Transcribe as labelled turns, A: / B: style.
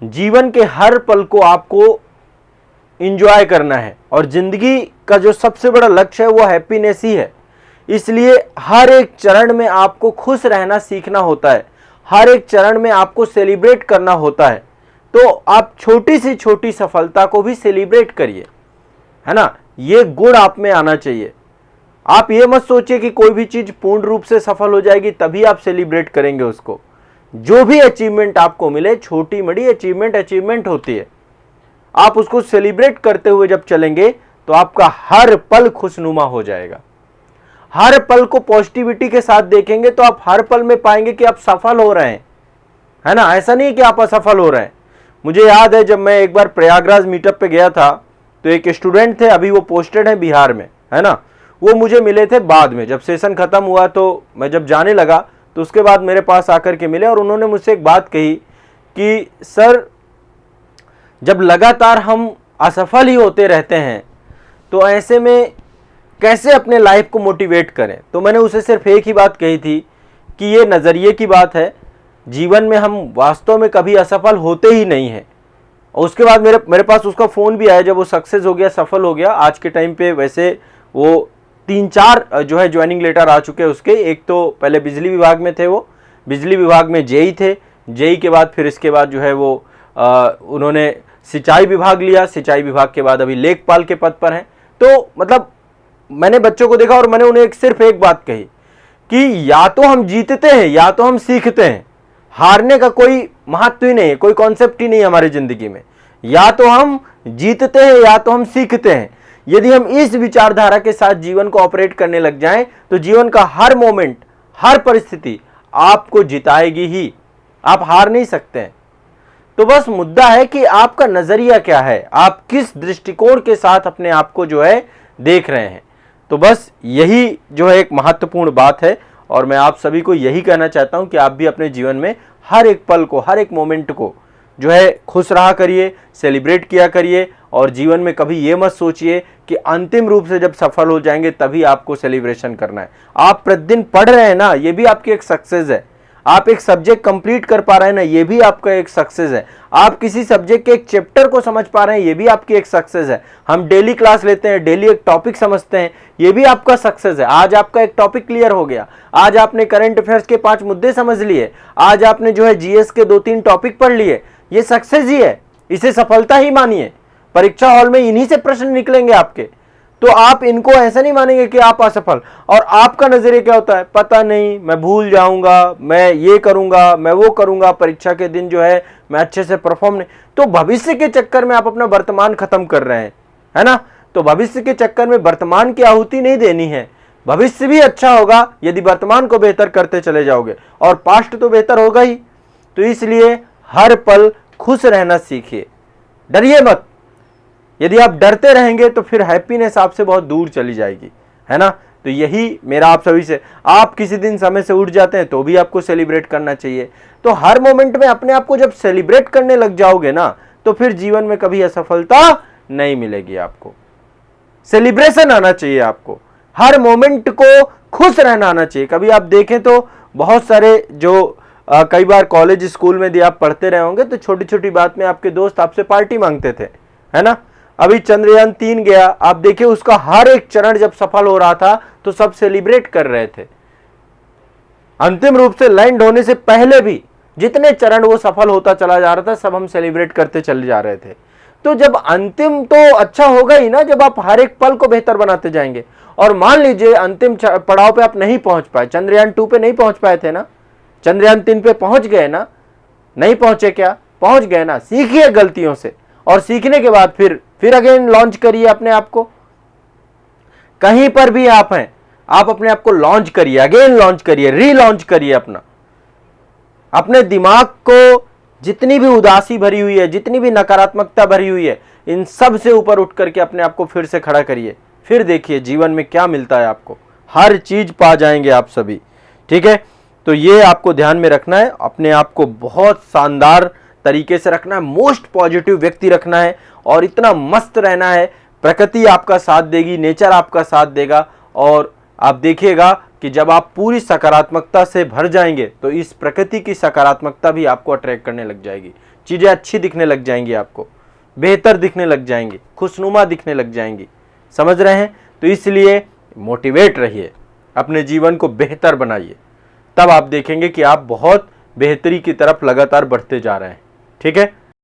A: जीवन के हर पल को आपको इंजॉय करना है और जिंदगी का जो सबसे बड़ा लक्ष्य है वो हैप्पीनेस ही है। इसलिए हर एक चरण में आपको खुश रहना सीखना होता है, हर एक चरण में आपको सेलिब्रेट करना होता है। तो आप छोटी से छोटी सफलता को भी सेलिब्रेट करिए, है ना। ये गुण आप में आना चाहिए। आप ये मत सोचिए कि कोई भी चीज पूर्ण रूप से सफल हो जाएगी तभी आप सेलिब्रेट करेंगे उसको। जो भी अचीवमेंट आपको मिले, छोटी बड़ी अचीवमेंट होती है, आप उसको सेलिब्रेट करते हुए जब चलेंगे तो आपका हर पल खुशनुमा हो जाएगा। हर पल को पॉजिटिविटी के साथ देखेंगे तो आप हर पल में पाएंगे कि आप सफल हो रहे हैं, है ना। ऐसा नहीं कि आप असफल हो रहे हैं। मुझे याद है जब मैं एक बार प्रयागराज मीटअप पे गया था तो एक स्टूडेंट थे, अभी वो पोस्टेड है बिहार में, है ना। वो मुझे मिले थे बाद में, जब सेशन खत्म हुआ तो मैं जब जाने लगा तो उसके बाद मेरे पास आकर के मिले और उन्होंने मुझसे एक बात कही कि सर, जब लगातार हम असफल ही होते रहते हैं तो ऐसे में कैसे अपने लाइफ को मोटिवेट करें। तो मैंने उसे सिर्फ एक ही बात कही थी कि ये नज़रिए की बात है, जीवन में हम वास्तव में कभी असफल होते ही नहीं हैं। और उसके बाद मेरे पास उसका फ़ोन भी आया जब वो सक्सेस हो गया, सफल हो गया। आज के टाइम पे वैसे वो 3-4 जो है ज्वाइनिंग लेटर आ चुके हैं उसके। एक तो पहले बिजली विभाग में थे, वो बिजली विभाग में जेई थे, जेई के बाद फिर इसके बाद जो है वो उन्होंने सिंचाई विभाग लिया, सिंचाई विभाग के बाद अभी लेखपाल के पद पर हैं। तो मतलब मैंने बच्चों को देखा और मैंने उन्हें सिर्फ एक बात कही कि या तो हम जीतते हैं या तो हम सीखते हैं। हारने का कोई महत्व ही नहीं है, कोई कॉन्सेप्ट ही नहीं है हमारी जिंदगी में। या तो हम जीतते हैं या तो हम सीखते हैं। यदि हम इस विचारधारा के साथ जीवन को ऑपरेट करने लग जाएं तो जीवन का हर मोमेंट, हर परिस्थिति आपको जिताएगी ही, आप हार नहीं सकते हैं। तो बस मुद्दा है कि आपका नजरिया क्या है, आप किस दृष्टिकोण के साथ अपने आप को जो है देख रहे हैं। तो बस यही जो है एक महत्वपूर्ण बात है और मैं आप सभी को यही कहना चाहता हूं कि आप भी अपने जीवन में हर एक पल को, हर एक मोमेंट को जो है खुश रहा करिए, सेलिब्रेट किया करिए। और जीवन में कभी ये मत सोचिए कि अंतिम रूप से जब सफल हो जाएंगे तभी आपको सेलिब्रेशन करना है। आप प्रतिदिन पढ़ रहे हैं ना, ये भी आपकी एक सक्सेस है। आप एक सब्जेक्ट कंप्लीट कर पा रहे हैं ना, ये भी आपका एक सक्सेस है। आप किसी सब्जेक्ट के एक चैप्टर को समझ पा रहे हैं, ये भी आपकी एक सक्सेस है। हम डेली क्लास लेते हैं, डेली एक टॉपिक समझते हैं, ये भी आपका सक्सेस है। आज आपका एक टॉपिक क्लियर हो गया, आज आपने करंट अफेयर्स के 5 मुद्दे समझ लिए, आज आपने जो है जीएस के 2-3 टॉपिक पढ़ लिए, ये सक्सेस ही है। इसे सफलता ही मानिए। परीक्षा हॉल में इन्हीं से प्रश्न निकलेंगे आपके, तो आप इनको ऐसा नहीं मानेंगे कि आप असफल। और आपका नजरिया क्या होता है, पता नहीं, मैं भूल जाऊंगा, मैं ये करूंगा, मैं वो करूंगा, परीक्षा के दिन जो है मैं अच्छे से परफॉर्म नहीं। तो भविष्य के चक्कर में आप अपना वर्तमान खत्म कर रहे हैं, है ना। तो भविष्य के चक्कर में वर्तमान की आहुति नहीं देनी है। भविष्य भी अच्छा होगा यदि वर्तमान को बेहतर करते चले जाओगे, और पास्ट तो बेहतर होगा ही। तो इसलिए हर पल खुश रहना सीखिए, डरिए मत। यदि आप डरते रहेंगे तो फिर हैप्पीनेस आपसे बहुत दूर चली जाएगी, है ना। तो यही मेरा आप सभी से, आप किसी दिन समय से उठ जाते हैं तो भी आपको सेलिब्रेट करना चाहिए। तो हर मोमेंट में अपने आप को जब सेलिब्रेट करने लग जाओगे ना, तो फिर जीवन में कभी असफलता नहीं मिलेगी। आपको सेलिब्रेशन आना चाहिए, आपको हर मोमेंट को खुश रहना आना चाहिए। कभी आप देखें तो बहुत सारे जो कई बार कॉलेज स्कूल में भी आप पढ़ते रहे होंगे तो छोटी छोटी बात में आपके दोस्त आपसे पार्टी मांगते थे, है ना। अभी चंद्रयान 3 गया, आप देखिए उसका हर एक चरण जब सफल हो रहा था तो सब सेलिब्रेट कर रहे थे। अंतिम रूप से लैंड होने से पहले भी जितने चरण वो सफल होता चला जा रहा था, सब हम सेलिब्रेट करते चले जा रहे थे। तो जब अंतिम तो अच्छा होगा ही ना, जब आप हर एक पल को बेहतर बनाते जाएंगे। और मान लीजिए अंतिम पड़ाव पे आप नहीं पहुंच पाए, चंद्रयान 2 पे नहीं पहुंच पाए थे ना, चंद्रयान 3 पे पहुंच गए ना, नहीं पहुंचे क्या, पहुंच गए ना। सीखिए गलतियों से, और सीखने के बाद फिर अगेन लॉन्च करिए अपने आप को। कहीं पर भी आप हैं, आप अपने आप को लॉन्च करिए, अगेन लॉन्च करिए, रीलॉन्च करिए अपने दिमाग को। जितनी भी उदासी भरी हुई है, जितनी भी नकारात्मकता भरी हुई है, इन सब से ऊपर उठ करके अपने आप को फिर से खड़ा करिए। फिर देखिए जीवन में क्या मिलता है आपको, हर चीज पा जाएंगे आप सभी, ठीक है। तो ये आपको ध्यान में रखना है, अपने आप को बहुत शानदार तरीके से रखना है, मोस्ट पॉजिटिव व्यक्ति रखना है और इतना मस्त रहना है। प्रकृति आपका साथ देगी, नेचर आपका साथ देगा और आप देखिएगा कि कि जब आप पूरी सकारात्मकता से भर जाएंगे तो इस प्रकृति की सकारात्मकता भी आपको अट्रैक्ट करने लग जाएगी। चीज़ें अच्छी दिखने लग जाएंगी, आपको बेहतर दिखने लग जाएंगी, खुशनुमा दिखने लग जाएंगी। समझ रहे हैं? तो इसलिए मोटिवेट रहिए, अपने जीवन को बेहतर बनाइए, तब आप देखेंगे कि आप बहुत बेहतरी की तरफ लगातार बढ़ते जा रहे हैं। ठीक है।